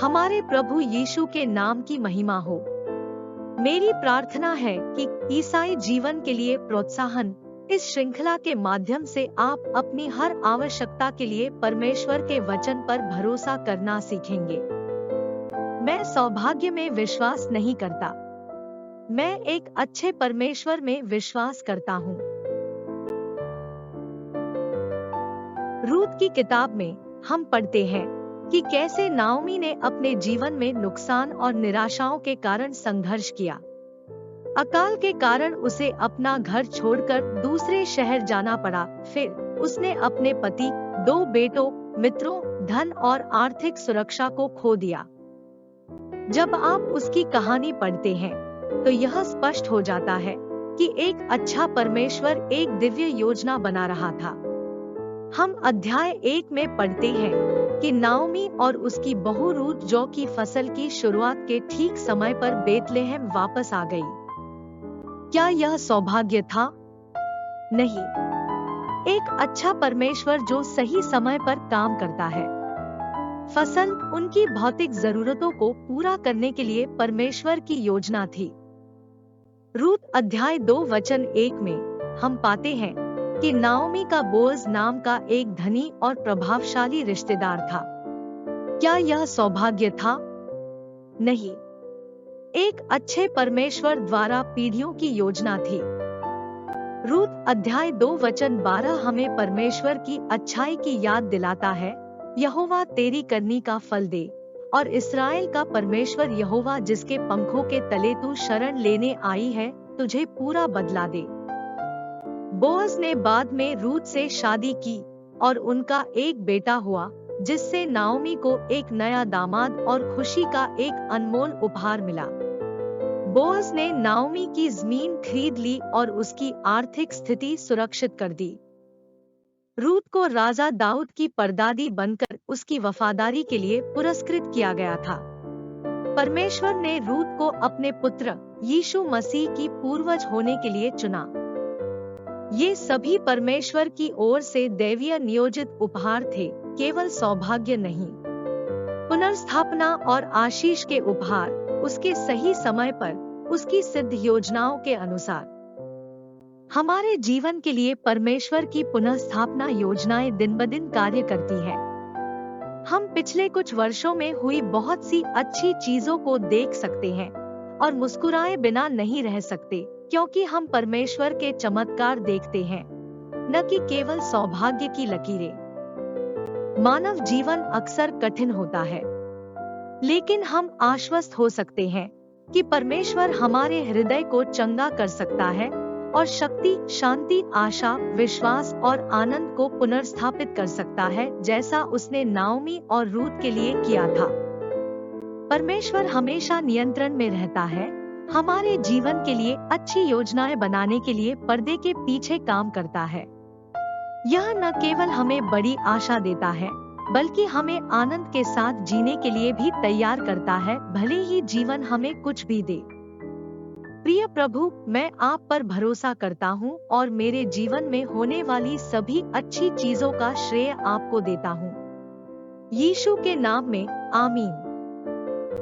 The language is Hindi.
हमारे प्रभु यीशु के नाम की महिमा हो। मेरी प्रार्थना है कि ईसाई जीवन के लिए प्रोत्साहन इस श्रृंखला के माध्यम से आप अपनी हर आवश्यकता के लिए परमेश्वर के वचन पर भरोसा करना सीखेंगे। मैं सौभाग्य में विश्वास नहीं करता, मैं एक अच्छे परमेश्वर में विश्वास करता हूँ। रूत की किताब में हम पढ़ते हैं कि कैसे नाओमी ने अपने जीवन में नुकसान और निराशाओं के कारण संघर्ष किया। अकाल के कारण उसे अपना घर छोड़कर दूसरे शहर जाना पड़ा। फिर उसने अपने पति, 2 बेटों, मित्रों, धन और आर्थिक सुरक्षा को खो दिया। जब आप उसकी कहानी पढ़ते हैं तो यह स्पष्ट हो जाता है कि एक अच्छा परमेश्वर एक दिव्य योजना बना रहा था। हम अध्याय 1 में पढ़ते हैं कि नाओमी और उसकी बहू रूत जौ की फसल की शुरुआत के ठीक समय पर बेतलेहम वापस आ गई। क्या यह सौभाग्य था? नहीं। एक अच्छा परमेश्वर जो सही समय पर काम करता है। फसल उनकी भौतिक जरूरतों को पूरा करने के लिए परमेश्वर की योजना थी। रूत अध्याय 2 वचन 1 में हम पाते हैं कि नाओमी का बोअज नाम का एक धनी और प्रभावशाली रिश्तेदार था। क्या यह सौभाग्य था? नहीं। एक अच्छे परमेश्वर द्वारा पीढ़ियों की योजना थी। रूत अध्याय 2 वचन 12 हमें परमेश्वर की अच्छाई की याद दिलाता है। यहोवा तेरी करनी का फल दे, और इस्राएल का परमेश्वर यहोवा जिसके पंखों के तले तू शरण लेने आई है, तुझे पूरा बदला दे। बोअज ने बाद में रूत से शादी की और उनका एक बेटा हुआ, जिससे नाओमी को एक नया दामाद और खुशी का एक अनमोल उपहार मिला। बोअज ने नाओमी की जमीन खरीद ली और उसकी आर्थिक स्थिति सुरक्षित कर दी। रूत को राजा दाऊद की परदादी बनकर उसकी वफादारी के लिए पुरस्कृत किया गया था। परमेश्वर ने रूत को अपने पुत्र यीशु मसीह की पूर्वज होने के लिए चुना। ये सभी परमेश्वर की ओर से दैवीय नियोजित उपहार थे, केवल सौभाग्य नहीं। पुनर्स्थापना और आशीष के उपहार उसके सही समय पर, उसकी सिद्ध योजनाओं के अनुसार। हमारे जीवन के लिए परमेश्वर की पुनर्स्थापना योजनाएं दिन ब दिन कार्य करती है। हम पिछले कुछ वर्षों में हुई बहुत सी अच्छी चीजों को देख सकते हैं और मुस्कुराए बिना नहीं रह सकते, क्योंकि हम परमेश्वर के चमत्कार देखते हैं, न कि केवल सौभाग्य की लकीरें। मानव जीवन अक्सर कठिन होता है, लेकिन हम आश्वस्त हो सकते हैं कि परमेश्वर हमारे हृदय को चंगा कर सकता है और शक्ति, शांति, आशा, विश्वास और आनंद को पुनर्स्थापित कर सकता है, जैसा उसने नाओमी और रूत के लिए किया था। परमेश्वर हमेशा नियंत्रण में रहता है, हमारे जीवन के लिए अच्छी योजनाएं बनाने के लिए पर्दे के पीछे काम करता है। यह न केवल हमें बड़ी आशा देता है, बल्कि हमें आनंद के साथ जीने के लिए भी तैयार करता है, भले ही जीवन हमें कुछ भी दे। प्रिय प्रभु, मैं आप पर भरोसा करता हूँ और मेरे जीवन में होने वाली सभी अच्छी चीजों का श्रेय आपको देता हूँ। यीशु के नाम में, आमीन।